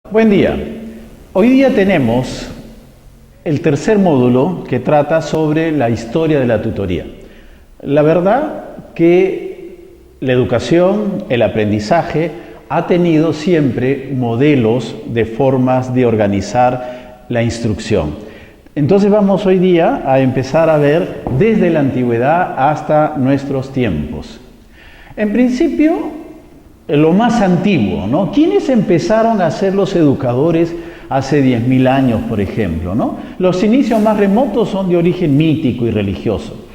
Buen día. Hoy día tenemos el tercer módulo que trata sobre la historia de la tutoría. La verdad que la educación, el aprendizaje, ha tenido siempre modelos de formas de organizar la instrucción. Entonces vamos hoy día a empezar a ver desde la antigüedad hasta nuestros tiempos. En principio, lo más antiguo, ¿no? ¿Quiénes empezaron a ser los educadores hace 10.000 años, por ejemplo, ¿no? Los inicios más remotos son de origen mítico y religioso.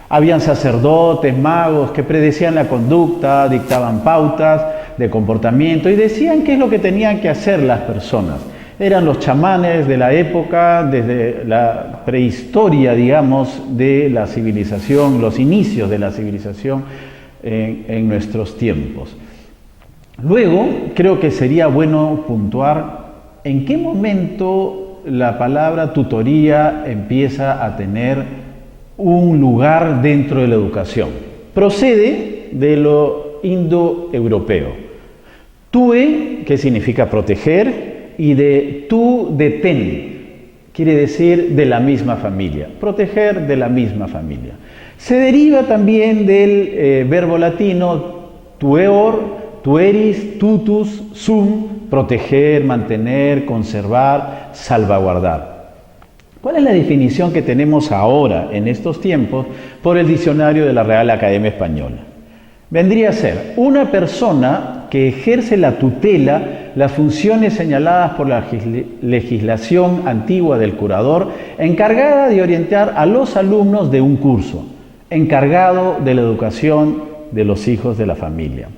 Habían sacerdotes, magos que predecían la conducta, dictaban pautas de comportamiento y decían qué es lo que tenían que hacer las personas. Eran los chamanes de la época, desde la prehistoria, digamos, de la civilización, los inicios de la civilización en nuestros tiempos. Luego, creo que sería bueno puntuar en qué momento la palabra tutoría empieza a tener un lugar dentro de la educación. Procede de lo indoeuropeo. Tue, que significa proteger, y de tu, de ten, quiere decir de la misma familia. Proteger de la misma familia. Se deriva también del verbo latino tueor, tueris, tutus, sum, proteger, mantener, conservar, salvaguardar. ¿Cuál es la definición que tenemos ahora, en estos tiempos, por el diccionario de la Real Academia Española? Vendría a ser una persona que ejerce la tutela, las funciones señaladas por la legislación antigua del curador, encargada de orientar a los alumnos de un curso, encargado de la educación de los hijos de la familia.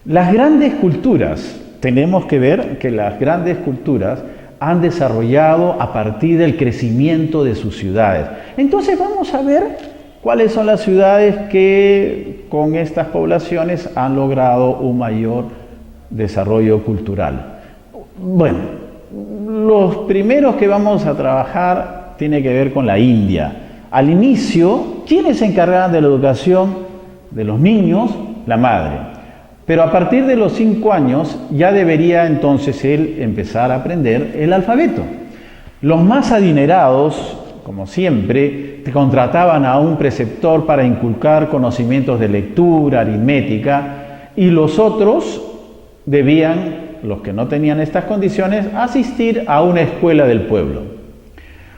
Las grandes culturas, tenemos que ver que las grandes culturas han desarrollado a partir del crecimiento de sus ciudades. Entonces vamos a ver cuáles son las ciudades que con estas poblaciones han logrado un mayor desarrollo cultural. Bueno, los primeros que vamos a trabajar tiene que ver con la India. Al inicio, ¿quiénes se encargaban de la educación de los niños? La madre. Pero a partir de los 5 años ya debería entonces él empezar a aprender el alfabeto. Los más adinerados, como siempre, contrataban a un preceptor para inculcar conocimientos de lectura, aritmética, y los otros debían, los que no tenían estas condiciones, asistir a una escuela del pueblo.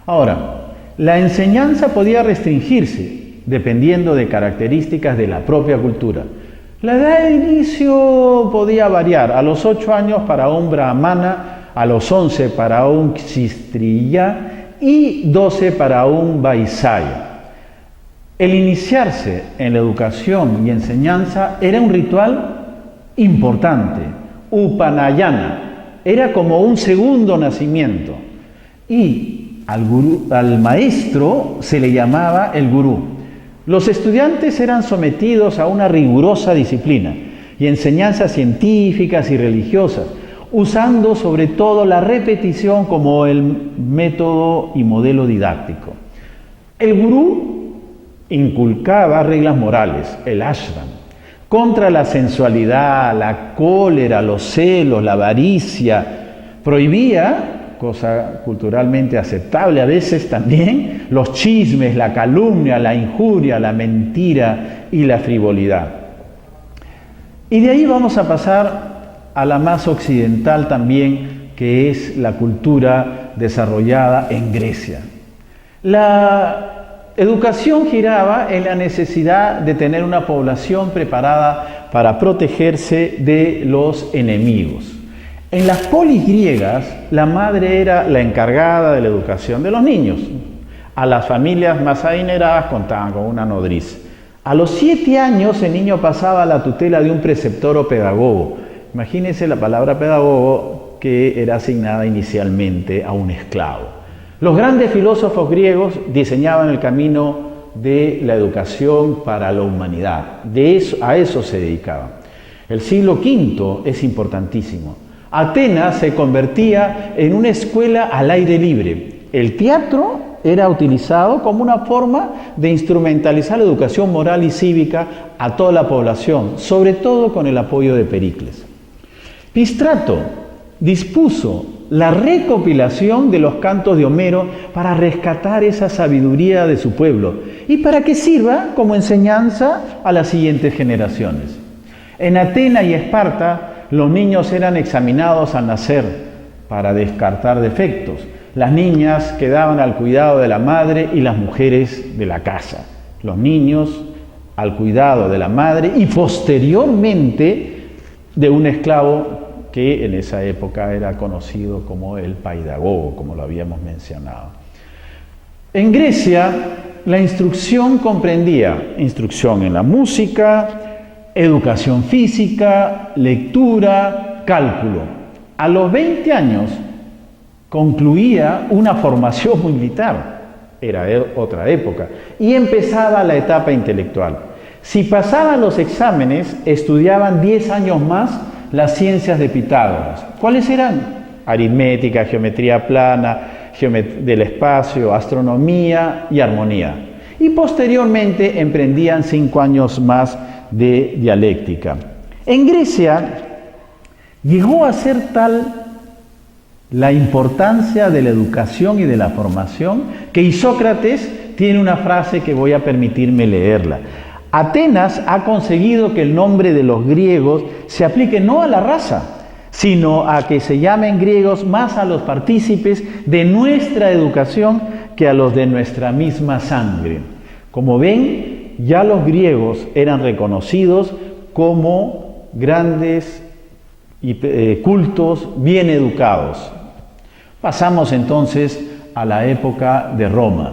Ahora, la enseñanza podía restringirse dependiendo de características de la propia cultura. La edad de inicio podía variar, a los 8 años para un brahmana, a los 11 para un kshatriya y 12 para un vaisya. El iniciarse en la educación y enseñanza era un ritual importante, upanayana, era como un segundo nacimiento y al maestro se le llamaba el gurú. Los estudiantes eran sometidos a una rigurosa disciplina y enseñanzas científicas y religiosas, usando sobre todo la repetición como el método y modelo didáctico. El gurú inculcaba reglas morales, el ashram, contra la sensualidad, la cólera, los celos, la avaricia, prohibía, cosa culturalmente aceptable a veces también, los chismes, la calumnia, la injuria, la mentira y la frivolidad. Y de ahí vamos a pasar a la más occidental también, que es la cultura desarrollada en Grecia. La educación giraba en la necesidad de tener una población preparada para protegerse de los enemigos. En las polis griegas, la madre era la encargada de la educación de los niños. A las familias más adineradas contaban con una nodriza. A los 7 años, el niño pasaba a la tutela de un preceptor o pedagogo. Imagínense la palabra pedagogo, que era asignada inicialmente a un esclavo. Los grandes filósofos griegos diseñaban el camino de la educación para la humanidad. A eso se dedicaban. El siglo V es importantísimo. Atenas se convertía en una escuela al aire libre. El teatro era utilizado como una forma de instrumentalizar la educación moral y cívica a toda la población, sobre todo con el apoyo de Pericles. Pistrato dispuso la recopilación de los cantos de Homero para rescatar esa sabiduría de su pueblo y para que sirva como enseñanza a las siguientes generaciones. En Atenas y Esparta, los niños eran examinados al nacer para descartar defectos. Las niñas quedaban al cuidado de la madre y las mujeres de la casa. Los niños al cuidado de la madre y posteriormente de un esclavo que en esa época era conocido como el paidagogo, como lo habíamos mencionado. En Grecia, la instrucción comprendía instrucción en la música, educación física, lectura, cálculo. A los 20 años concluía una formación militar, era otra época, y empezaba la etapa intelectual. Si pasaban los exámenes, estudiaban 10 años más las ciencias de Pitágoras. ¿Cuáles eran? Aritmética, geometría plana, del espacio, astronomía y armonía. Y posteriormente emprendían 5 años más de dialéctica. En Grecia llegó a ser tal la importancia de la educación y de la formación que Isócrates tiene una frase que voy a permitirme leerla. Atenas ha conseguido que el nombre de los griegos se aplique no a la raza, sino a que se llamen griegos más a los partícipes de nuestra educación que a los de nuestra misma sangre. Como ven, ya los griegos eran reconocidos como grandes y cultos, bien educados. Pasamos entonces a la época de Roma.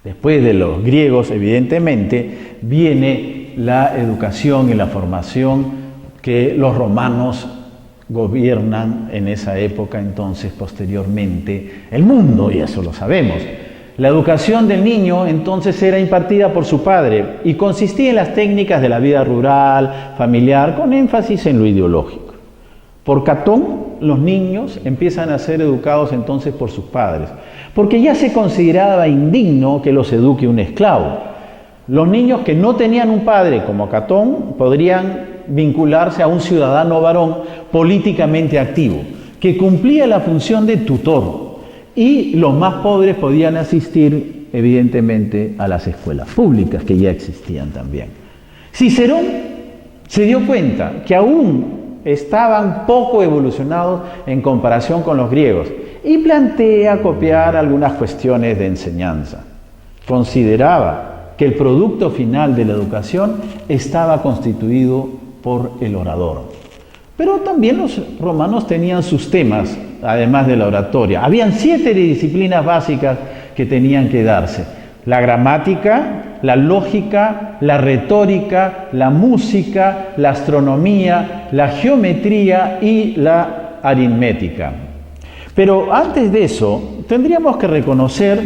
Después de los griegos, evidentemente, viene la educación y la formación que los romanos gobiernan en esa época, entonces, posteriormente, el mundo, y eso lo sabemos. La educación del niño, entonces, era impartida por su padre y consistía en las técnicas de la vida rural, familiar, con énfasis en lo ideológico. Por Catón, los niños empiezan a ser educados entonces por sus padres, porque ya se consideraba indigno que los eduque un esclavo. Los niños que no tenían un padre como Catón podrían vincularse a un ciudadano varón políticamente activo, que cumplía la función de tutor, y los más pobres podían asistir, evidentemente, a las escuelas públicas que ya existían también. Cicerón se dio cuenta que aún estaban poco evolucionados en comparación con los griegos y plantea copiar algunas cuestiones de enseñanza. Consideraba que el producto final de la educación estaba constituido por el orador. Pero también los romanos tenían sus temas, además de la oratoria. Habían 7 disciplinas básicas que tenían que darse: la gramática, la lógica, la retórica, la música, la astronomía, la geometría y la aritmética. Pero antes de eso, tendríamos que reconocer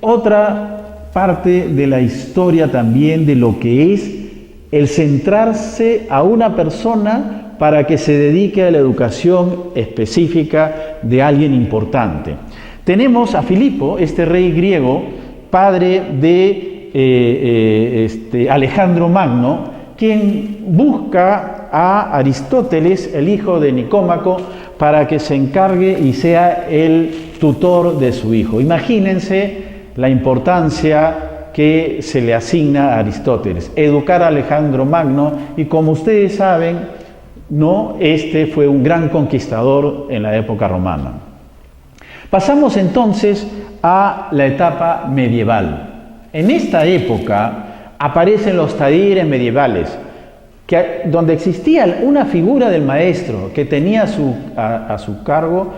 otra parte de la historia también de lo que es el centrarse a una persona para que se dedique a la educación específica de alguien importante. Tenemos a Filipo, este rey griego, padre de Alejandro Magno, quien busca a Aristóteles, el hijo de Nicómaco, para que se encargue y sea el tutor de su hijo. Imagínense la importancia que se le asigna a Aristóteles, educar a Alejandro Magno, y como ustedes saben, no, este fue un gran conquistador en la época romana. Pasamos entonces a la etapa medieval. En esta época aparecen los talleres medievales, donde existía una figura del maestro que tenía a su cargo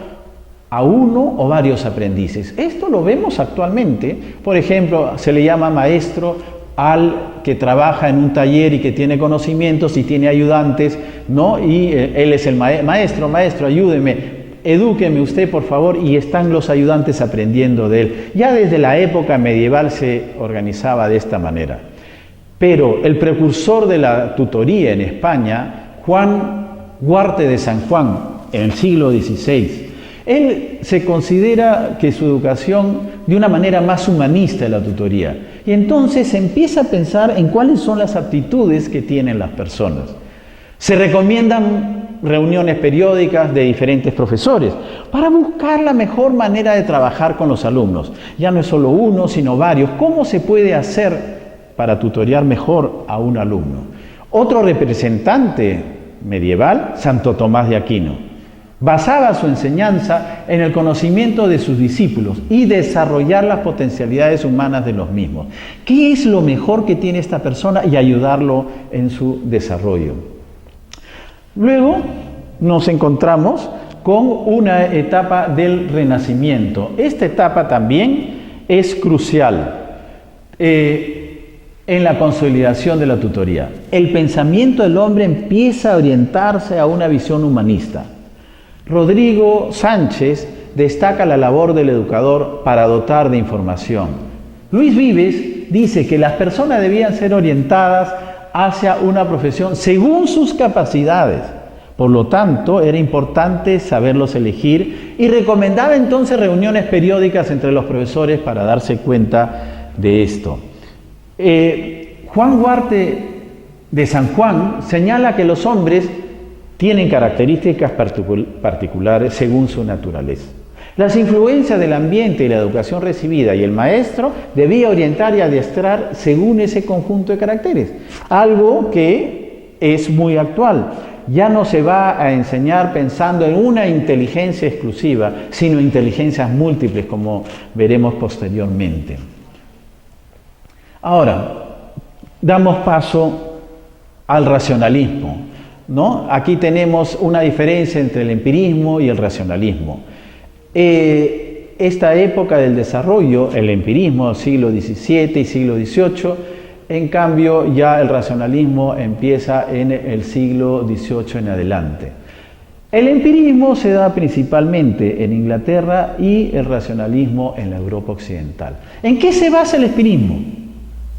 a uno o varios aprendices. Esto lo vemos actualmente. Por ejemplo, se le llama maestro al que trabaja en un taller y que tiene conocimientos y tiene ayudantes, ¿no? Y él es el maestro, ayúdeme. Edúqueme usted, por favor, y están los ayudantes aprendiendo de él. Ya desde la época medieval se organizaba de esta manera. Pero el precursor de la tutoría en España, Juan Huarte de San Juan, en el siglo XVI, él se considera que su educación de una manera más humanista es la tutoría. Y entonces empieza a pensar en cuáles son las aptitudes que tienen las personas. Se recomiendan reuniones periódicas de diferentes profesores para buscar la mejor manera de trabajar con los alumnos. Ya no es solo uno, sino varios. ¿Cómo se puede hacer para tutorear mejor a un alumno? Otro representante medieval, Santo Tomás de Aquino, basaba su enseñanza en el conocimiento de sus discípulos y desarrollar las potencialidades humanas de los mismos. ¿Qué es lo mejor que tiene esta persona? Y ayudarlo en su desarrollo. Luego nos encontramos con una etapa del Renacimiento. Esta etapa también es crucial en la consolidación de la tutoría. El pensamiento del hombre empieza a orientarse a una visión humanista. Rodrigo Sánchez destaca la labor del educador para dotar de información. Luis Vives dice que las personas debían ser orientadas hacia una profesión según sus capacidades. Por lo tanto, era importante saberlos elegir y recomendaba entonces reuniones periódicas entre los profesores para darse cuenta de esto. Juan Huarte de San Juan señala que los hombres tienen características particulares según su naturaleza. Las influencias del ambiente y la educación recibida y el maestro debía orientar y adiestrar según ese conjunto de caracteres, algo que es muy actual. Ya no se va a enseñar pensando en una inteligencia exclusiva, sino inteligencias múltiples, como veremos posteriormente. Ahora, damos paso al racionalismo, ¿no? Aquí tenemos una diferencia entre el empirismo y el racionalismo. Esta época del desarrollo, el empirismo, siglo XVII y siglo XVIII, en cambio ya el racionalismo empieza en el siglo XVIII en adelante. El empirismo se da principalmente en Inglaterra y el racionalismo en la Europa occidental. ¿En qué se basa el empirismo?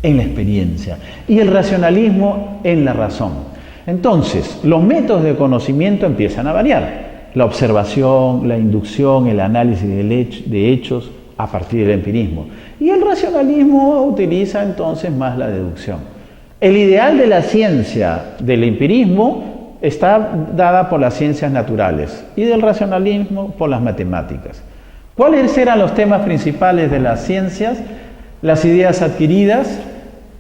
En la experiencia. Y el racionalismo en la razón. Entonces, los métodos de conocimiento empiezan a variar. La observación, la inducción, el análisis de hechos a partir del empirismo. Y el racionalismo utiliza entonces más la deducción. El ideal de la ciencia del empirismo está dada por las ciencias naturales y del racionalismo por las matemáticas. ¿Cuáles eran los temas principales de las ciencias? Las ideas adquiridas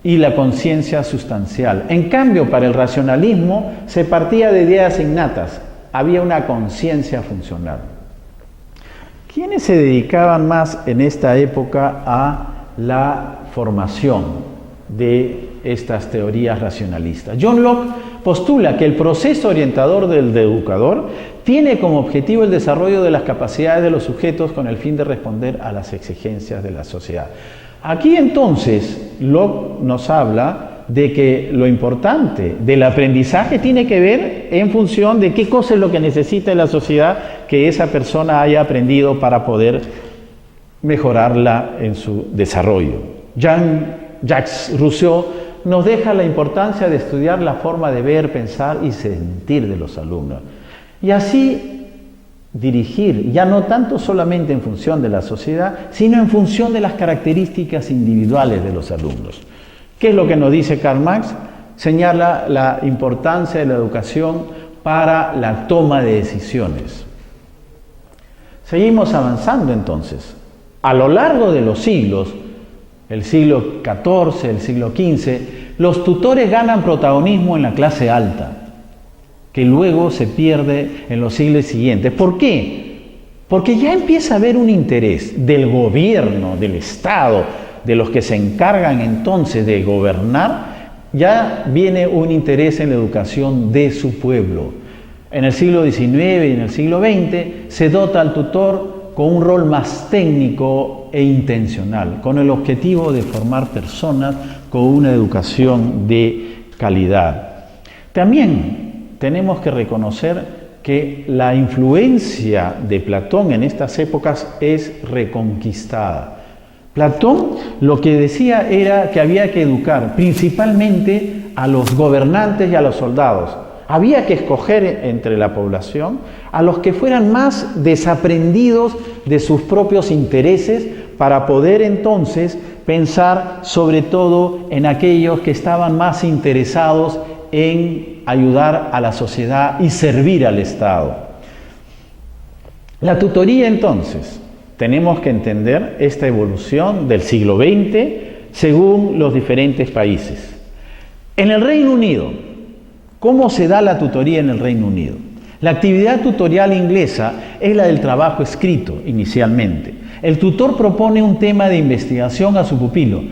y la conciencia sustancial. En cambio, para el racionalismo se partía de ideas innatas, había una conciencia funcional. ¿Quiénes se dedicaban más en esta época a la formación de estas teorías racionalistas? John Locke postula que el proceso orientador del educador tiene como objetivo el desarrollo de las capacidades de los sujetos con el fin de responder a las exigencias de la sociedad. Aquí entonces Locke nos habla de que lo importante del aprendizaje tiene que ver en función de qué cosa es lo que necesita la sociedad que esa persona haya aprendido para poder mejorarla en su desarrollo. Jean-Jacques Rousseau nos deja la importancia de estudiar la forma de ver, pensar y sentir de los alumnos. Y así dirigir, ya no tanto solamente en función de la sociedad, sino en función de las características individuales de los alumnos. ¿Qué es lo que nos dice Karl Marx? Señala la importancia de la educación para la toma de decisiones. Seguimos avanzando entonces. A lo largo de los siglos, el siglo XIV, el siglo XV, los tutores ganan protagonismo en la clase alta, que luego se pierde en los siglos siguientes. ¿Por qué? Porque ya empieza a haber un interés del gobierno, del Estado, de los que se encargan entonces de gobernar, ya viene un interés en la educación de su pueblo. En el siglo XIX y en el siglo XX se dota al tutor con un rol más técnico e intencional, con el objetivo de formar personas con una educación de calidad. También tenemos que reconocer que la influencia de Platón en estas épocas es reconquistada. Platón lo que decía era que había que educar principalmente a los gobernantes y a los soldados. Había que escoger entre la población a los que fueran más desaprendidos de sus propios intereses para poder entonces pensar sobre todo en aquellos que estaban más interesados en ayudar a la sociedad y servir al Estado. La tutoría, entonces, tenemos que entender esta evolución del siglo XX según los diferentes países. En el Reino Unido, ¿cómo se da la tutoría en el Reino Unido? La actividad tutorial inglesa es la del trabajo escrito inicialmente. El tutor propone un tema de investigación a su pupilo.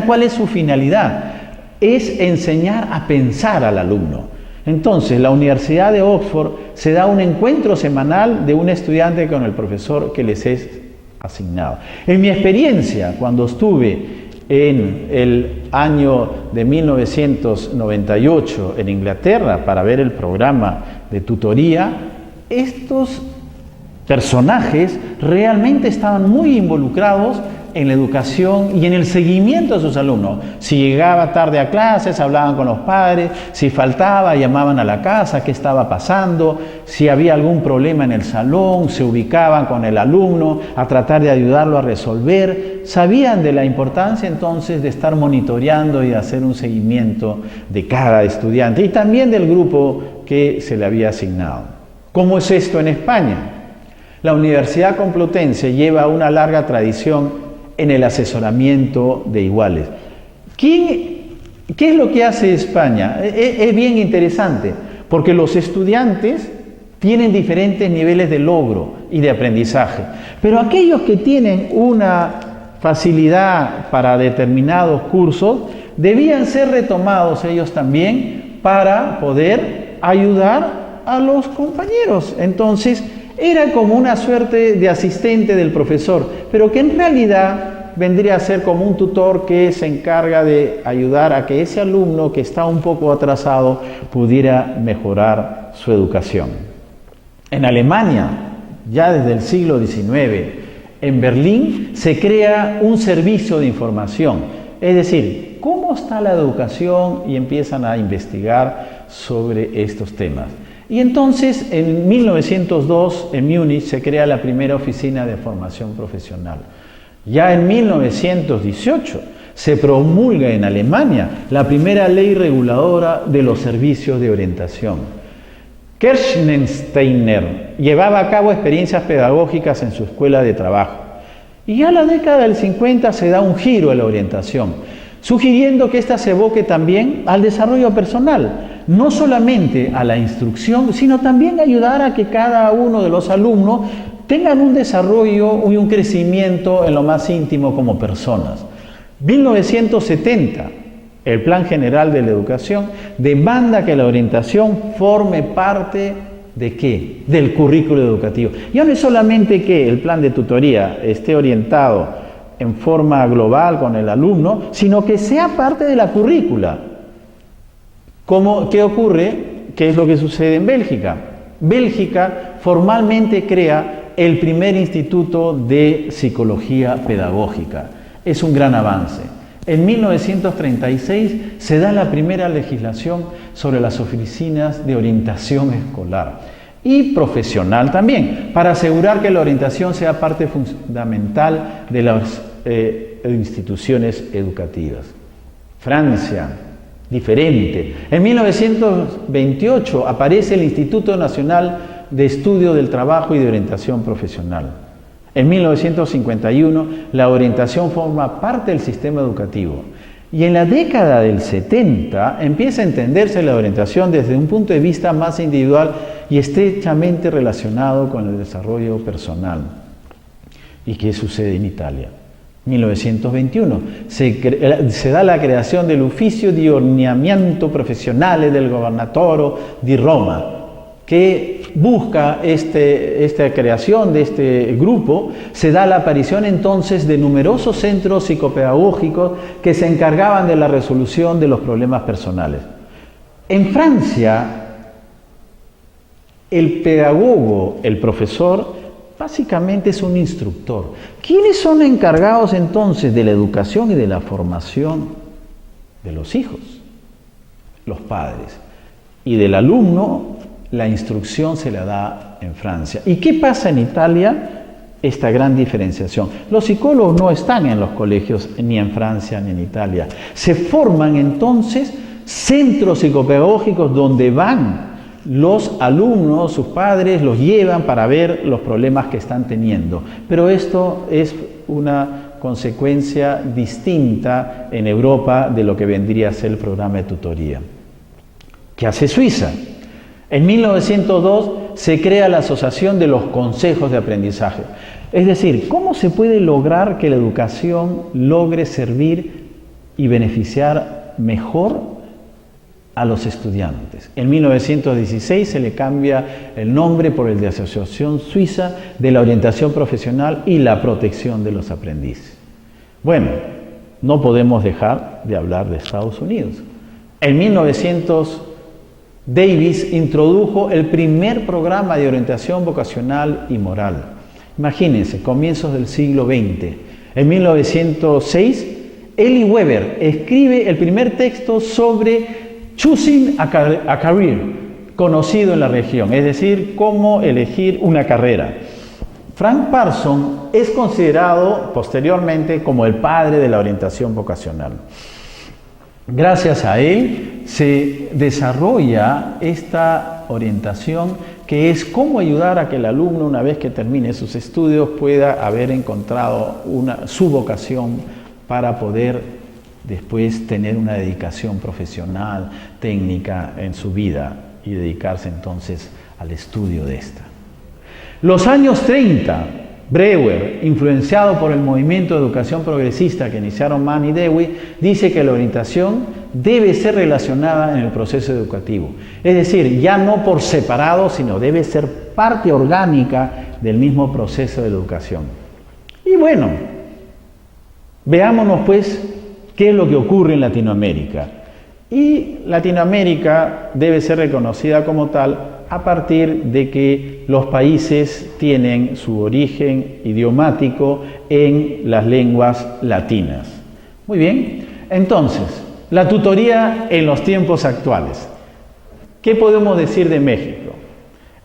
¿Cuál es su finalidad? Es enseñar a pensar al alumno. Entonces, la Universidad de Oxford se da un encuentro semanal de un estudiante con el profesor que les es asignado. En mi experiencia, cuando estuve en el año de 1998 en Inglaterra para ver el programa de tutoría, estos personajes realmente estaban muy involucrados en la educación y en el seguimiento de sus alumnos. Si llegaba tarde a clases, hablaban con los padres; si faltaba, llamaban a la casa, qué estaba pasando; si había algún problema en el salón, se ubicaban con el alumno a tratar de ayudarlo a resolver. Sabían de la importancia entonces de estar monitoreando y de hacer un seguimiento de cada estudiante y también del grupo que se le había asignado. ¿Cómo es esto en España? La Universidad Complutense lleva una larga tradición en el asesoramiento de iguales. ¿Qué es lo que hace España? Es bien interesante, porque los estudiantes tienen diferentes niveles de logro y de aprendizaje, pero aquellos que tienen una facilidad para determinados cursos debían ser retomados ellos también para poder ayudar a los compañeros. Entonces, era como una suerte de asistente del profesor, pero que en realidad vendría a ser como un tutor que se encarga de ayudar a que ese alumno que está un poco atrasado pudiera mejorar su educación. En Alemania, ya desde el siglo XIX, en Berlín se crea un servicio de información, es decir, ¿cómo está la educación? Y empiezan a investigar sobre estos temas. Y entonces, en 1902, en Múnich, se crea la primera oficina de formación profesional. Ya en 1918 se promulga en Alemania la primera ley reguladora de los servicios de orientación. Kirchensteiner llevaba a cabo experiencias pedagógicas en su escuela de trabajo. Y ya en la década del 50 se da un giro a la orientación, sugiriendo que ésta se evoque también al desarrollo personal, no solamente a la instrucción, sino también ayudar a que cada uno de los alumnos tengan un desarrollo y un crecimiento en lo más íntimo como personas. 1970, el Plan General de la Educación demanda que la orientación forme parte ¿de qué? Del currículo educativo. Ya no es solamente que el plan de tutoría esté orientado en forma global con el alumno, sino que sea parte de la currícula. ¿Qué ocurre? ¿Qué es lo que sucede en Bélgica? Bélgica formalmente crea el primer instituto de psicología pedagógica. Es un gran avance. En 1936 se da la primera legislación sobre las oficinas de orientación escolar y profesional también, para asegurar que la orientación sea parte fundamental de las instituciones educativas. Francia, diferente. En 1928 aparece el Instituto Nacional de Estudio del Trabajo y de Orientación Profesional. En 1951 la orientación forma parte del sistema educativo. Y en la década del 70 empieza a entenderse la orientación desde un punto de vista más individual y estrechamente relacionado con el desarrollo personal. ¿Y qué sucede en Italia? 1921 se da la creación del Ufficio di Ordinamento Professionale del Governatore di Roma, que busca esta creación de este grupo. Se da la aparición entonces de numerosos centros psicopedagógicos que se encargaban de la resolución de los problemas personales. En Francia, el pedagogo, el profesor, básicamente es un instructor. ¿Quiénes son encargados entonces de la educación y de la formación de los hijos? Los padres. Y del alumno, la instrucción se la da en Francia. ¿Y qué pasa en Italia? esta gran diferenciación. Los psicólogos no están en los colegios ni en Francia ni en Italia. Se forman entonces centros psicopedagógicos donde van los alumnos, sus padres los llevan para ver los problemas que están teniendo. Pero esto es una consecuencia distinta en Europa de lo que vendría a ser el programa de tutoría. ¿Qué hace Suiza? En 1902 se crea la Asociación de los Consejos de Aprendizaje. Es decir, ¿cómo se puede lograr que la educación logre servir y beneficiar mejor a los estudiantes? En 1916 se le cambia el nombre por el de Asociación Suiza de la Orientación Profesional y la Protección de los Aprendices. Bueno, no podemos dejar de hablar de Estados Unidos. En 1900 Davis introdujo el primer programa de orientación vocacional y moral. Imagínense, comienzos del siglo XX. En 1906, Eli Weber escribe el primer texto sobre Choosing a Career, conocido en la región, es decir, cómo elegir una carrera. Frank Parson es considerado posteriormente como el padre de la orientación vocacional. Gracias a él se desarrolla esta orientación que es cómo ayudar a que el alumno, una vez que termine sus estudios, pueda haber encontrado su vocación para poder después tener una dedicación profesional, técnica en su vida y dedicarse entonces al estudio de esta. Los años 30, Breuer, influenciado por el movimiento de educación progresista que iniciaron Mann y Dewey, dice que la orientación debe ser relacionada en el proceso educativo. Es decir, ya no por separado, sino debe ser parte orgánica del mismo proceso de educación. Y bueno, veámonos pues qué es lo que ocurre en Latinoamérica. Y Latinoamérica debe ser reconocida como tal a partir de que los países tienen su origen idiomático en las lenguas latinas. Muy bien, entonces, la tutoría en los tiempos actuales. ¿Qué podemos decir de México?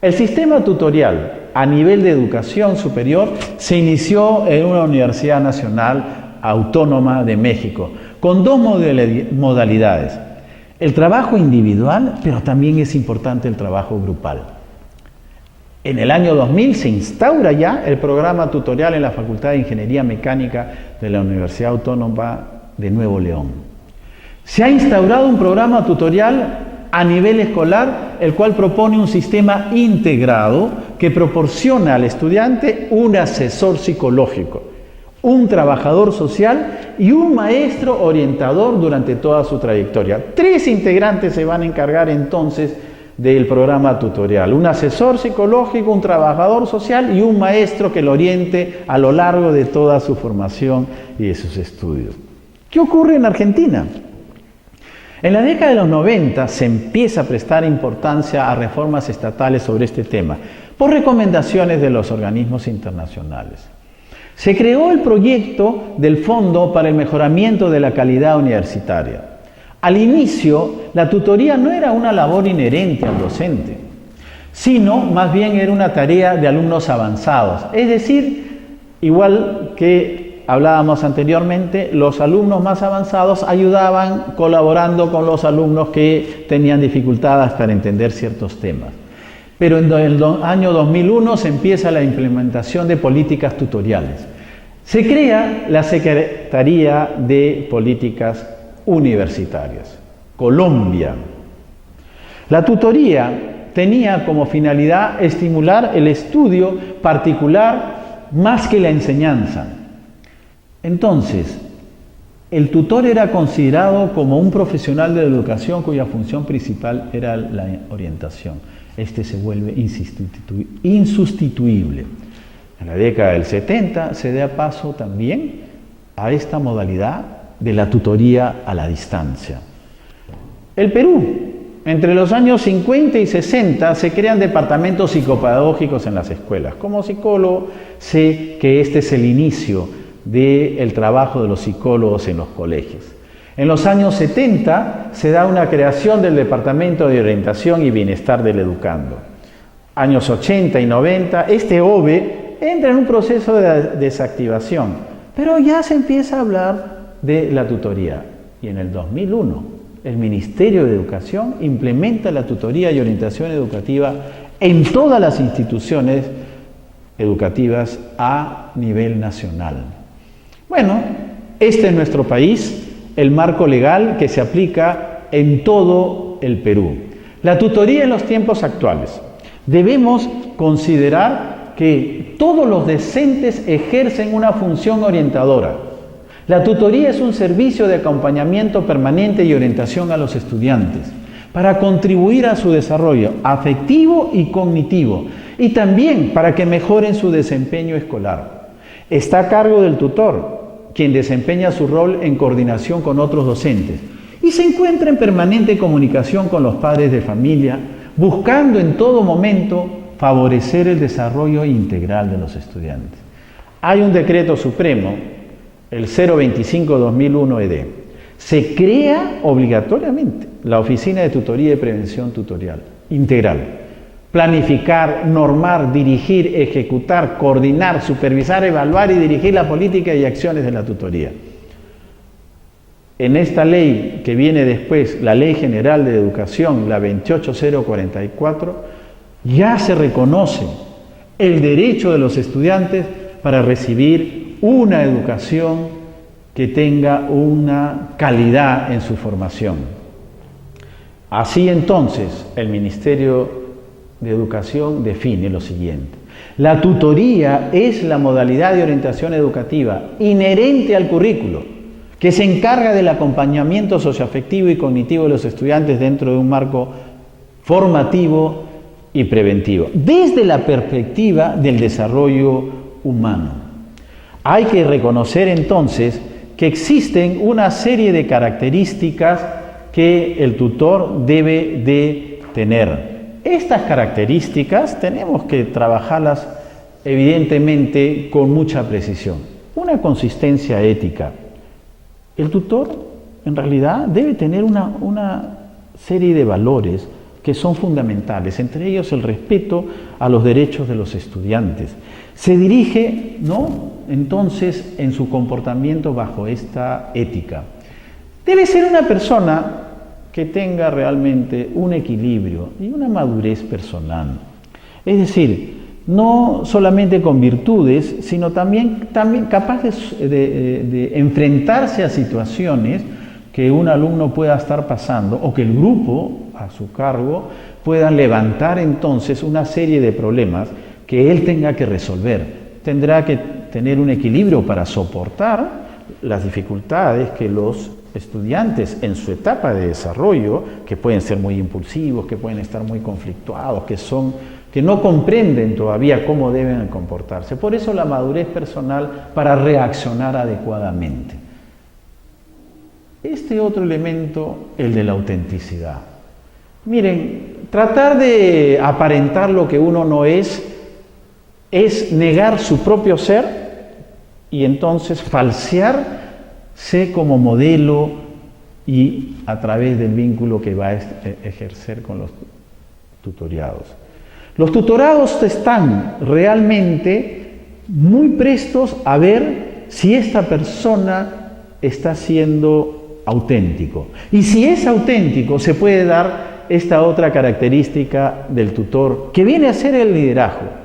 El sistema tutorial a nivel de educación superior se inició en una Universidad Nacional Autónoma de México, con dos modalidades. El trabajo individual, pero también es importante el trabajo grupal. En el año 2000 se instaura ya el programa tutorial en la Facultad de Ingeniería Mecánica de la Universidad Autónoma de Nuevo León. Se ha instaurado un programa tutorial a nivel escolar, el cual propone un sistema integrado que proporciona al estudiante un asesor psicológico, un trabajador social y un maestro orientador durante toda su trayectoria. 3 integrantes se van a encargar entonces del programa tutorial: un asesor psicológico, un trabajador social y un maestro que lo oriente a lo largo de toda su formación y de sus estudios. ¿Qué ocurre en Argentina? En la década de los 90 se empieza a prestar importancia a reformas estatales sobre este tema, por recomendaciones de los organismos internacionales. Se creó el proyecto del Fondo para el Mejoramiento de la Calidad Universitaria. Al inicio, la tutoría no era una labor inherente al docente, sino más bien era una tarea de alumnos avanzados. Es decir, igual que hablábamos anteriormente, los alumnos más avanzados ayudaban colaborando con los alumnos que tenían dificultades para entender ciertos temas. Pero en el año 2001 se empieza la implementación de políticas tutoriales. Se crea la Secretaría de Políticas Universitarias, Colombia. La tutoría tenía como finalidad estimular el estudio particular más que la enseñanza. Entonces, el tutor era considerado como un profesional de la educación cuya función principal era la orientación. Este se vuelve insustituible. En la década del 70 se da paso también a esta modalidad de la tutoría a la distancia. El Perú, entre los años 50 y 60 se crean departamentos psicopedagógicos en las escuelas. Como psicólogo sé que este es el inicio del trabajo de los psicólogos en los colegios. En los años 70 se da una creación del Departamento de Orientación y Bienestar del Educando. Años 80 y 90, este OBE entra en un proceso de desactivación, pero ya se empieza a hablar de la tutoría. Y en el 2001, el Ministerio de Educación implementa la tutoría y orientación educativa en todas las instituciones educativas a nivel nacional. Bueno, este es nuestro país, el marco legal que se aplica en todo el Perú. La tutoría en los tiempos actuales. Debemos considerar que todos los docentes ejercen una función orientadora. La tutoría es un servicio de acompañamiento permanente y orientación a los estudiantes para contribuir a su desarrollo afectivo y cognitivo y también para que mejoren su desempeño escolar. Está a cargo del tutor, quien desempeña su rol en coordinación con otros docentes y se encuentra en permanente comunicación con los padres de familia, buscando en todo momento favorecer el desarrollo integral de los estudiantes. Hay un decreto supremo, el 025/2001 Se crea obligatoriamente la Oficina de Tutoría y Prevención Tutorial Integral. Planificar, normar, dirigir, ejecutar, coordinar, supervisar, evaluar y dirigir la política y acciones de la tutoría. En esta ley que viene después, la Ley General de Educación, la 28044, ya se reconoce el derecho de los estudiantes para recibir una educación que tenga una calidad en su formación. Así entonces, el Ministerio de Educación define lo siguiente: la tutoría es la modalidad de orientación educativa inherente al currículo, que se encarga del acompañamiento socioafectivo y cognitivo de los estudiantes dentro de un marco formativo y preventivo, desde la perspectiva del desarrollo humano. Hay que reconocer entonces que existen una serie de características que el tutor debe de tener. Estas características tenemos que trabajarlas evidentemente con mucha precisión. Una consistencia ética. El tutor en realidad debe tener una serie de valores que son fundamentales, entre ellos el respeto a los derechos de los estudiantes. Se dirige, entonces, en su comportamiento bajo esta ética. Debe ser una persona que tenga realmente un equilibrio y una madurez personal. Es decir, no solamente con virtudes, sino también capaz de enfrentarse a situaciones que un alumno pueda estar pasando o que el grupo a su cargo pueda levantar entonces una serie de problemas que él tenga que resolver. Tendrá que tener un equilibrio para soportar las dificultades que los estudiantes en su etapa de desarrollo, que pueden ser muy impulsivos, que pueden estar muy conflictuados, que no comprenden todavía cómo deben comportarse. Por eso la madurez personal para reaccionar adecuadamente. Este otro elemento, el de la autenticidad. Miren, tratar de aparentar lo que uno no es negar su propio ser y entonces falsearse como modelo y a través del vínculo que va a ejercer con los tutoriados. Los tutorados están realmente muy prestos a ver si esta persona está siendo auténtico. Y si es auténtico, se puede dar esta otra característica del tutor, que viene a ser el liderazgo.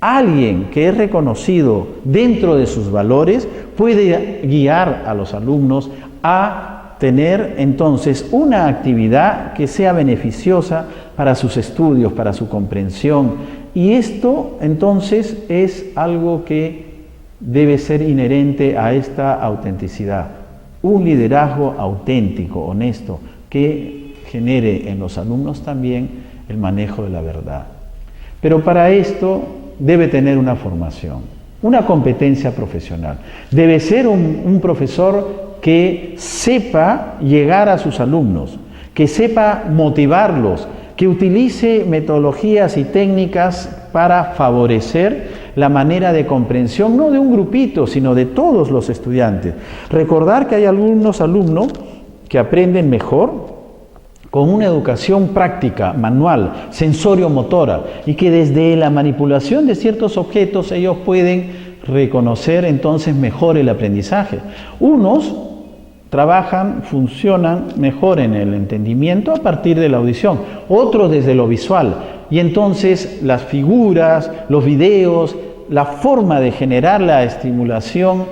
Alguien que es reconocido dentro de sus valores puede guiar a los alumnos a tener entonces una actividad que sea beneficiosa para sus estudios, para su comprensión. Y esto entonces es algo que debe ser inherente a esta autenticidad. Un liderazgo auténtico, honesto, que genere en los alumnos también el manejo de la verdad. Pero para esto debe tener una formación, una competencia profesional. Debe ser un profesor que sepa llegar a sus alumnos, que sepa motivarlos, que utilice metodologías y técnicas para favorecer la manera de comprensión, no de un grupito, sino de todos los estudiantes. Recordar que hay algunos alumnos que aprenden mejor con una educación práctica, manual, sensorio-motora, y que desde la manipulación de ciertos objetos ellos pueden reconocer entonces mejor el aprendizaje. Unos trabajan, funcionan mejor en el entendimiento a partir de la audición, otros desde lo visual, y entonces las figuras, los videos, la forma de generar la estimulación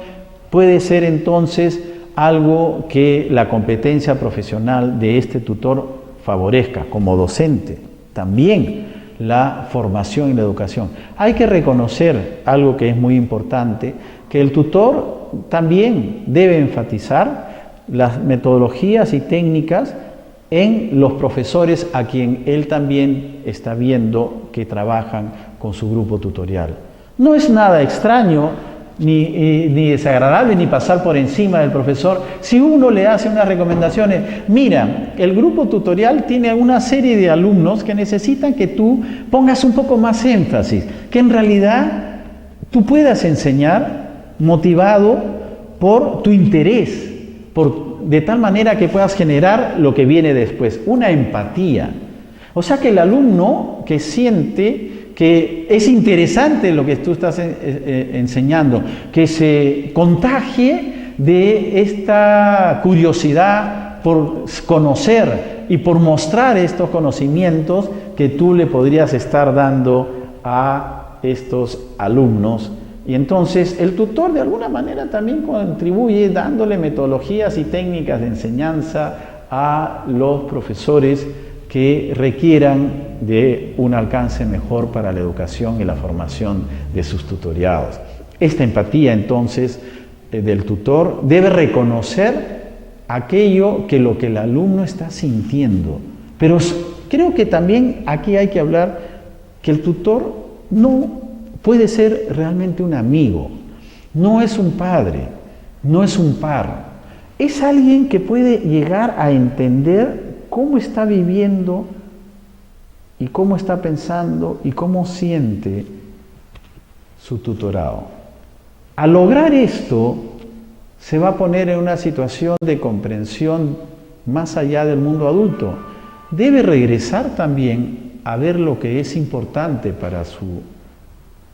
puede ser entonces algo que la competencia profesional de este tutor favorezca como docente. También la formación y la educación. Hay que reconocer algo que es muy importante, que el tutor también debe enfatizar las metodologías y técnicas en los profesores a quien él también está viendo que trabajan con su grupo tutorial. No es nada extraño ni desagradable ni pasar por encima del profesor si uno le hace unas recomendaciones. Mira, el grupo tutorial tiene una serie de alumnos que necesitan que tú pongas un poco más énfasis, que en realidad tú puedas enseñar motivado por tu interés, de tal manera que puedas generar lo que viene después, una empatía. O sea que el alumno que siente que es interesante lo que tú estás enseñando, que se contagie de esta curiosidad por conocer y por mostrar estos conocimientos que tú le podrías estar dando a estos alumnos. Y entonces el tutor de alguna manera también contribuye dándole metodologías y técnicas de enseñanza a los profesores que requieran de un alcance mejor para la educación y la formación de sus tutoriados. Esta empatía entonces del tutor debe reconocer aquello que lo que el alumno está sintiendo. Pero creo que también aquí hay que hablar que el tutor no puede ser realmente un amigo, no es un padre, no es un par, es alguien que puede llegar a entender cómo está viviendo y cómo está pensando y cómo siente su tutorado. Al lograr esto, se va a poner en una situación de comprensión más allá del mundo adulto. Debe regresar también a ver lo que es importante para su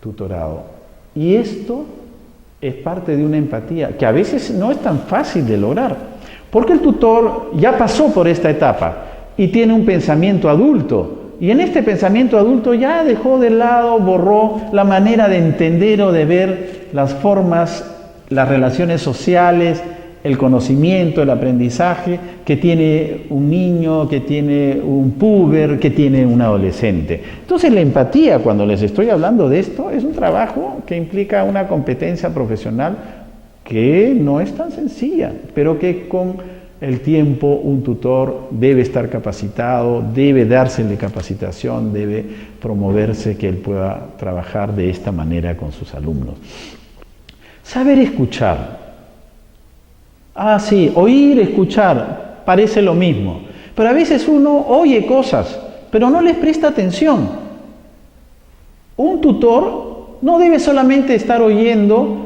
tutorado. Y esto es parte de una empatía que a veces no es tan fácil de lograr. Porque el tutor ya pasó por esta etapa y tiene un pensamiento adulto. Y en este pensamiento adulto ya dejó de lado, borró la manera de entender o de ver las formas, las relaciones sociales, el conocimiento, el aprendizaje que tiene un niño, que tiene un puber, que tiene un adolescente. Entonces la empatía, cuando les estoy hablando de esto, es un trabajo que implica una competencia profesional que no es tan sencilla, pero que con el tiempo un tutor debe estar capacitado, debe dársele capacitación, debe promoverse que él pueda trabajar de esta manera con sus alumnos. Saber escuchar. Sí, oír, escuchar, parece lo mismo, pero a veces uno oye cosas, pero no les presta atención. Un tutor no debe solamente estar oyendo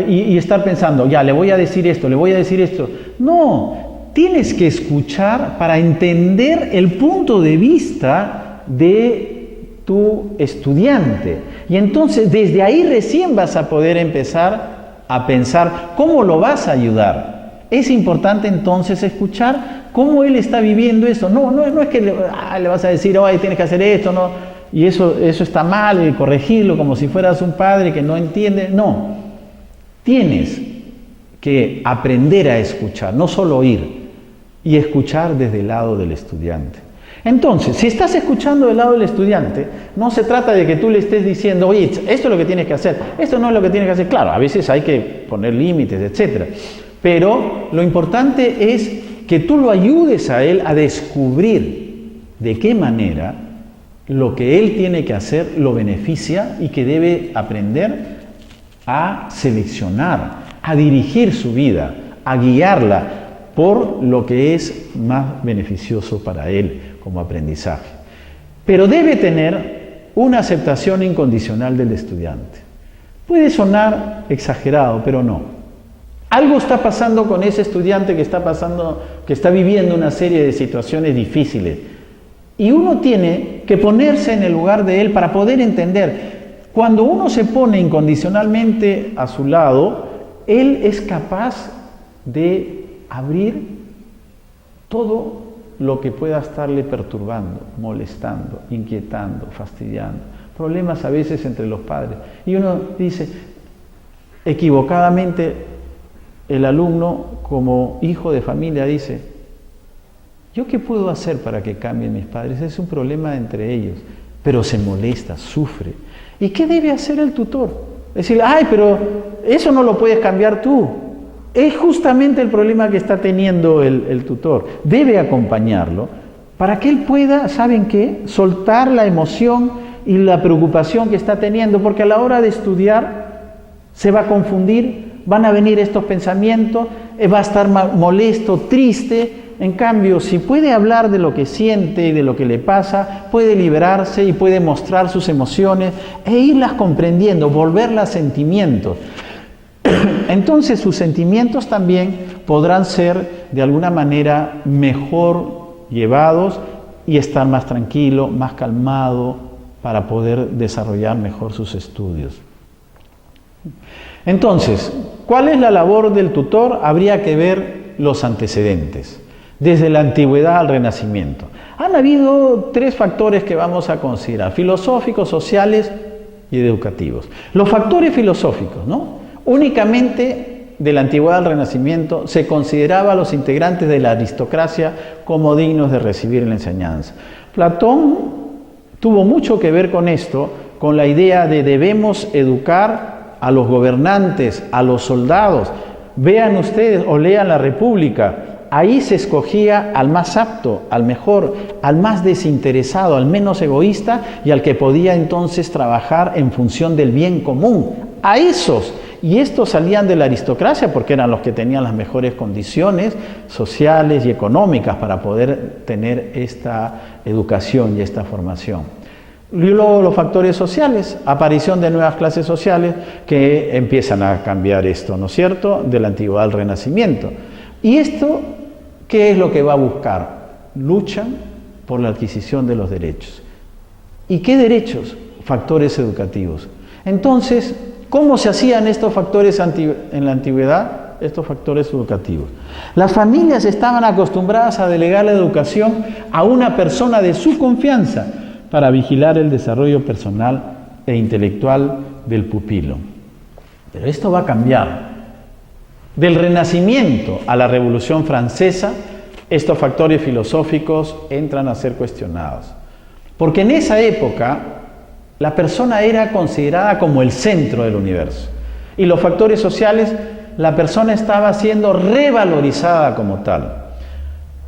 y estar pensando, ya, le voy a decir esto, le voy a decir esto. No, tienes que escuchar para entender el punto de vista de tu estudiante. Y entonces desde ahí recién vas a poder empezar a pensar cómo lo vas a ayudar. Es importante entonces escuchar cómo él está viviendo eso. No es que le vas a decir, oye, tienes que hacer esto, no, y eso está mal, y corregirlo como si fueras un padre que no entiende. No. Tienes que aprender a escuchar, no solo oír, y escuchar desde el lado del estudiante. Entonces, si estás escuchando del lado del estudiante, no se trata de que tú le estés diciendo, oye, esto es lo que tienes que hacer, esto no es lo que tienes que hacer. Claro, a veces hay que poner límites, etc. Pero lo importante es que tú lo ayudes a él a descubrir de qué manera lo que él tiene que hacer lo beneficia y que debe aprender a seleccionar, a dirigir su vida, a guiarla por lo que es más beneficioso para él como aprendizaje. Pero debe tener una aceptación incondicional del estudiante. Puede sonar exagerado, pero no. Algo está pasando con ese estudiante que está viviendo una serie de situaciones difíciles. Y uno tiene que ponerse en el lugar de él para poder entender. Cuando uno se pone incondicionalmente a su lado, él es capaz de abrir todo lo que pueda estarle perturbando, molestando, inquietando, fastidiando. Problemas a veces entre los padres. Y uno dice, equivocadamente, el alumno como hijo de familia dice, ¿yo qué puedo hacer para que cambien mis padres? Es un problema entre ellos, pero se molesta, sufre. ¿Y qué debe hacer el tutor? Decirle, ay, pero eso no lo puedes cambiar tú. Es justamente el problema que está teniendo el tutor. Debe acompañarlo para que él pueda, ¿saben qué? Soltar la emoción y la preocupación que está teniendo, porque a la hora de estudiar se va a confundir, van a venir estos pensamientos, va a estar molesto, triste. En cambio, si puede hablar de lo que siente y de lo que le pasa, puede liberarse y puede mostrar sus emociones e irlas comprendiendo, volverlas sentimientos. Entonces sus sentimientos también podrán ser de alguna manera mejor llevados y estar más tranquilo, más calmado para poder desarrollar mejor sus estudios. Entonces, ¿cuál es la labor del tutor? Habría que ver los antecedentes, desde la antigüedad al Renacimiento. Han habido 3 factores que vamos a considerar, filosóficos, sociales y educativos. Los factores filosóficos, ¿no? Únicamente de la antigüedad al Renacimiento se consideraba a los integrantes de la aristocracia como dignos de recibir la enseñanza. Platón tuvo mucho que ver con esto, con la idea de debemos educar a los gobernantes, a los soldados. Vean ustedes o lean la República. Ahí se escogía al más apto, al mejor, al más desinteresado, al menos egoísta y al que podía entonces trabajar en función del bien común. A esos. Y estos salían de la aristocracia porque eran los que tenían las mejores condiciones sociales y económicas para poder tener esta educación y esta formación. Y luego los factores sociales, aparición de nuevas clases sociales que empiezan a cambiar esto, ¿no es cierto?, de la antigüedad al Renacimiento. Y esto, ¿qué es lo que va a buscar? Luchan por la adquisición de los derechos. ¿Y qué derechos? Factores educativos. Entonces, ¿cómo se hacían estos factores en la antigüedad? Estos factores educativos. Las familias estaban acostumbradas a delegar la educación a una persona de su confianza para vigilar el desarrollo personal e intelectual del pupilo. Pero esto va a cambiar. Del Renacimiento a la Revolución Francesa, estos factores filosóficos entran a ser cuestionados. Porque en esa época, la persona era considerada como el centro del universo. Y los factores sociales, la persona estaba siendo revalorizada como tal.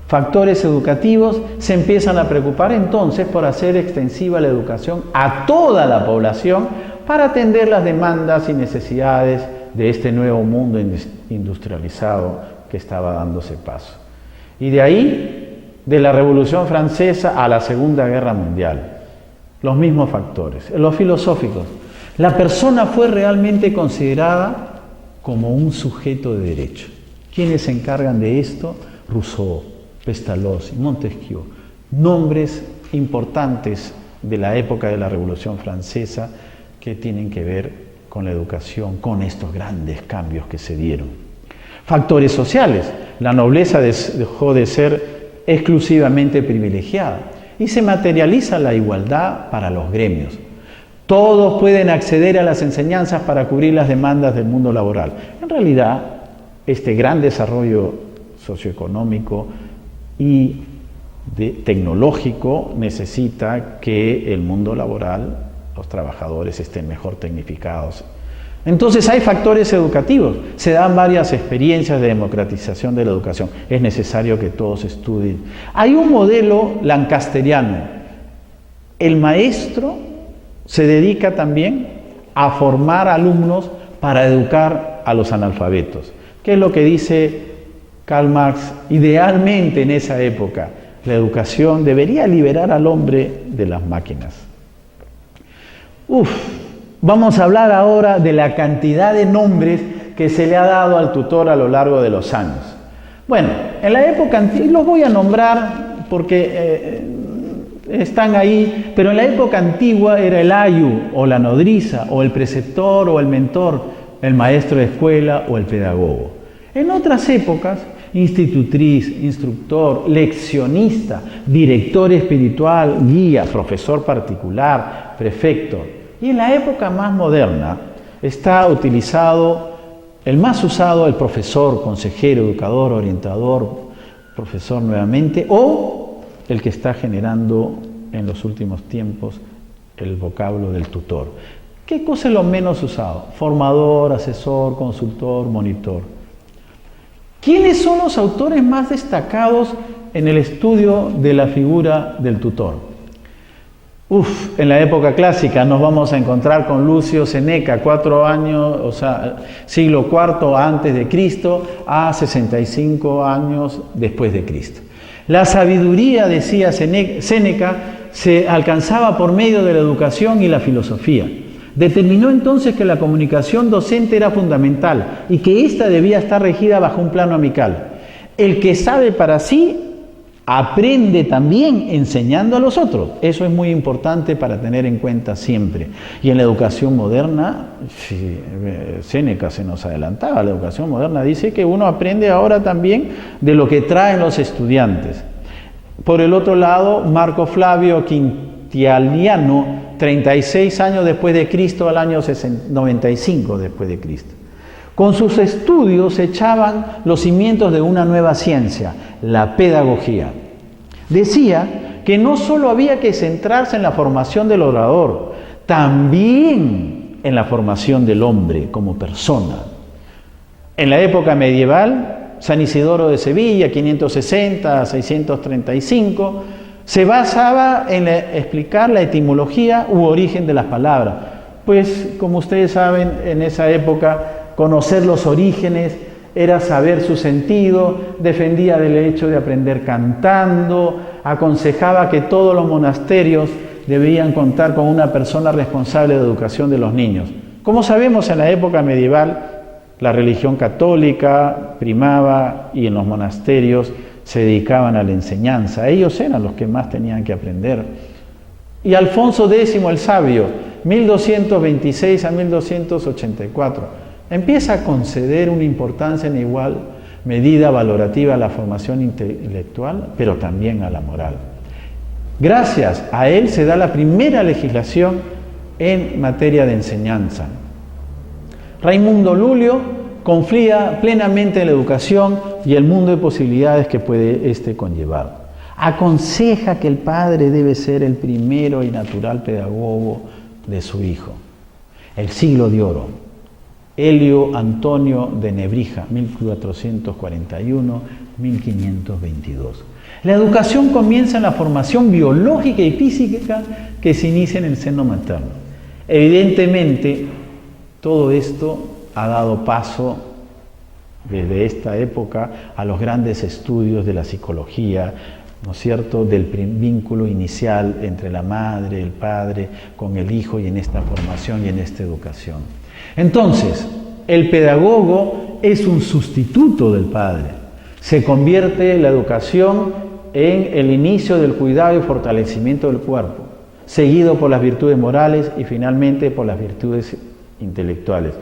Factores educativos, se empiezan a preocupar entonces por hacer extensiva la educación a toda la población para atender las demandas y necesidades de este nuevo mundo industrializado que estaba dándose paso. Y de ahí, de la Revolución Francesa a la Segunda Guerra Mundial. Los mismos factores. Los filosóficos. La persona fue realmente considerada como un sujeto de derecho. ¿Quiénes se encargan de esto? Rousseau, Pestalozzi, Montesquieu. Nombres importantes de la época de la Revolución Francesa que tienen que ver con la educación, con estos grandes cambios que se dieron. Factores sociales. La nobleza dejó de ser exclusivamente privilegiada. Y se materializa la igualdad para los gremios. Todos pueden acceder a las enseñanzas para cubrir las demandas del mundo laboral. En realidad, este gran desarrollo socioeconómico y tecnológico necesita que el mundo laboral, los trabajadores estén mejor tecnificados. Entonces hay factores educativos, se dan varias experiencias de democratización de la educación, es necesario que todos estudien. Hay un modelo lancasteriano, el maestro se dedica también a formar alumnos para educar a los analfabetos. ¿Qué es lo que dice Karl Marx? Idealmente en esa época, la educación debería liberar al hombre de las máquinas. Vamos a hablar ahora de la cantidad de nombres que se le ha dado al tutor a lo largo de los años. Bueno, en la época antigua, los voy a nombrar porque están ahí, pero en la época antigua era el ayu o la nodriza o el preceptor o el mentor, el maestro de escuela o el pedagogo. En otras épocas, institutriz, instructor, leccionista, director espiritual, guía, profesor particular, prefecto. Y en la época más moderna está utilizado, el más usado, el profesor, consejero, educador, orientador, profesor nuevamente, o el que está generando en los últimos tiempos el vocablo del tutor. ¿Qué cosa es lo menos usado? Formador, asesor, consultor, monitor. ¿Quiénes son los autores más destacados en el estudio de la figura del tutor? En la época clásica nos vamos a encontrar con Lucio Seneca, 4 años, o sea, siglo IV antes de Cristo a 65 años después de Cristo. La sabiduría, decía Séneca, se alcanzaba por medio de la educación y la filosofía. Determinó entonces que la comunicación docente era fundamental y que ésta debía estar regida bajo un plano amical. El que sabe para sí, aprende también enseñando a los otros. Eso es muy importante para tener en cuenta siempre. Y en la educación moderna, Séneca se nos adelantaba, la educación moderna dice que uno aprende ahora también de lo que traen los estudiantes. Por el otro lado, Marco Flavio Quintiliano, 36 años después de Cristo al año 95 después de Cristo. Con sus estudios echaban los cimientos de una nueva ciencia, la pedagogía. Decía que no solo había que centrarse en la formación del orador, también en la formación del hombre como persona. En la época medieval, San Isidoro de Sevilla, 560 a 635, se basaba en explicar la etimología u origen de las palabras. Pues, como ustedes saben, en esa época conocer los orígenes era saber su sentido, defendía del hecho de aprender cantando, aconsejaba que todos los monasterios debían contar con una persona responsable de educación de los niños. Como sabemos, en la época medieval la religión católica primaba y en los monasterios se dedicaban a la enseñanza. Ellos eran los que más tenían que aprender. Y Alfonso X el Sabio, 1226 a 1284, empieza a conceder una importancia en igual medida valorativa a la formación intelectual, pero también a la moral. Gracias a él se da la primera legislación en materia de enseñanza. Raimundo Lulio confía plenamente en la educación y el mundo de posibilidades que puede conllevar. Aconseja que el padre debe ser el primero y natural pedagogo de su hijo. El siglo de oro. Helio Antonio de Nebrija, 1441-1522. La educación comienza en la formación biológica y física que se inicia en el seno materno. Evidentemente, todo esto ha dado paso desde esta época a los grandes estudios de la psicología, ¿no es cierto?, del vínculo inicial entre la madre, el padre, con el hijo y en esta formación y en esta educación. Entonces, el pedagogo es un sustituto del padre. Se convierte la educación en el inicio del cuidado y fortalecimiento del cuerpo, seguido por las virtudes morales y finalmente por las virtudes intelectuales.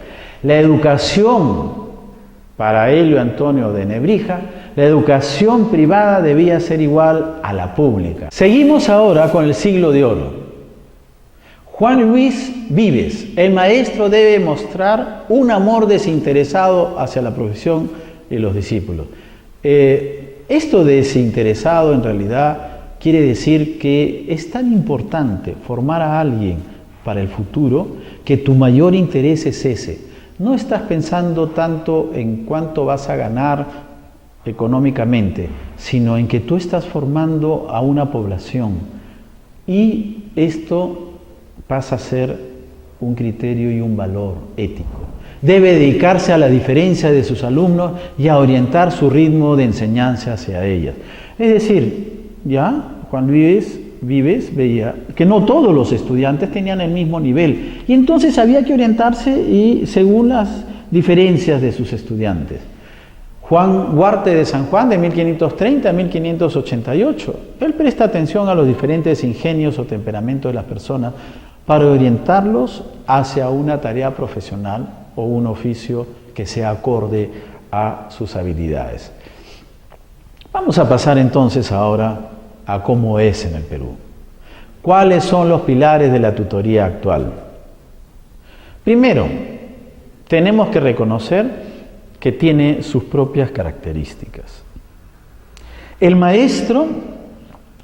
La educación, para Helio Antonio de Nebrija, la educación privada debía ser igual a la pública. Seguimos ahora con el siglo de oro. Juan Luis Vives, el maestro debe mostrar un amor desinteresado hacia la profesión y los discípulos. Esto de desinteresado en realidad quiere decir que es tan importante formar a alguien para el futuro que tu mayor interés es ese. No estás pensando tanto en cuánto vas a ganar económicamente, sino en que tú estás formando a una población. Y esto pasa a ser un criterio y un valor ético. Debe dedicarse a la diferencia de sus alumnos y a orientar su ritmo de enseñanza hacia ellas. Es decir, ya Juan Luis Vives veía que no todos los estudiantes tenían el mismo nivel y entonces había que orientarse y según las diferencias de sus estudiantes. Juan Huarte de San Juan, de 1530 a 1588, él presta atención a los diferentes ingenios o temperamentos de las personas para orientarlos hacia una tarea profesional o un oficio que sea acorde a sus habilidades. Vamos a pasar entonces ahora a cómo es en el Perú. ¿Cuáles son los pilares de la tutoría actual? Primero, tenemos que reconocer que tiene sus propias características. El maestro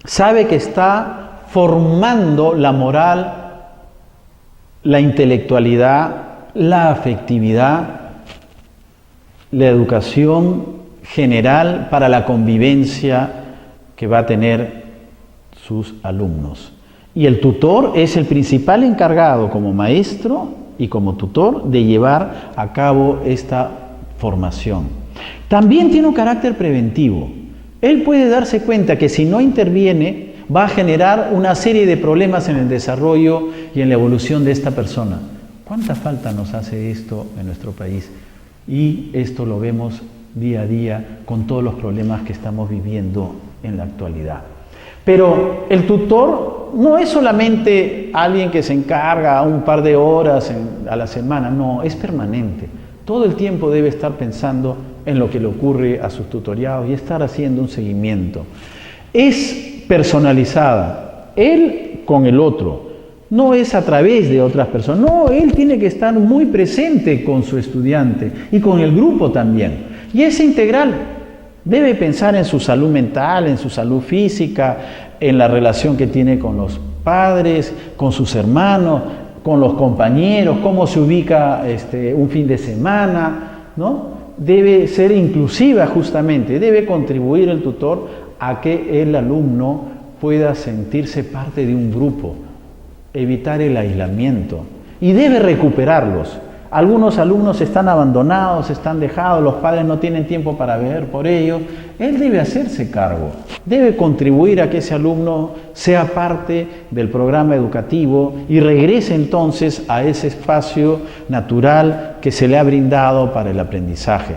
sabe que está formando la moral, la intelectualidad, la afectividad, la educación general para la convivencia que va a tener sus alumnos. Y el tutor es el principal encargado como maestro y como tutor de llevar a cabo esta formación. También tiene un carácter preventivo. Él puede darse cuenta que si no interviene va a generar una serie de problemas en el desarrollo y en la evolución de esta persona. ¿Cuánta falta nos hace esto en nuestro país? Y esto lo vemos día a día con todos los problemas que estamos viviendo en la actualidad. Pero el tutor no es solamente alguien que se encarga un par de horas a la semana, no, es permanente. Todo el tiempo debe estar pensando en lo que le ocurre a sus tutoriados y estar haciendo un seguimiento. Es personalizada, él con el otro, no es a través de otras personas, no, él tiene que estar muy presente con su estudiante y con el grupo también. Y es integral, debe pensar en su salud mental, en su salud física, en la relación que tiene con los padres, con sus hermanos, con los compañeros, cómo se ubica un fin de semana, ¿no? Debe ser inclusiva justamente, debe contribuir el tutor a que el alumno pueda sentirse parte de un grupo, evitar el aislamiento y debe recuperarlos. Algunos alumnos están abandonados, están dejados, los padres no tienen tiempo para ver por ellos. Él debe hacerse cargo, debe contribuir a que ese alumno sea parte del programa educativo y regrese entonces a ese espacio natural que se le ha brindado para el aprendizaje.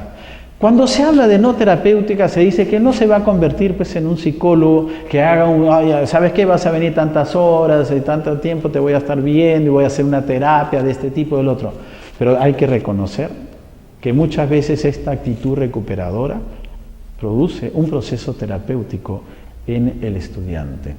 Cuando se habla de no terapéutica se dice que no se va a convertir pues, en un psicólogo que haga ¿sabes qué? Vas a venir tantas horas, tanto tiempo te voy a estar viendo y voy a hacer una terapia de este tipo o del otro. Pero hay que reconocer que muchas veces esta actitud recuperadora produce un proceso terapéutico en el estudiante.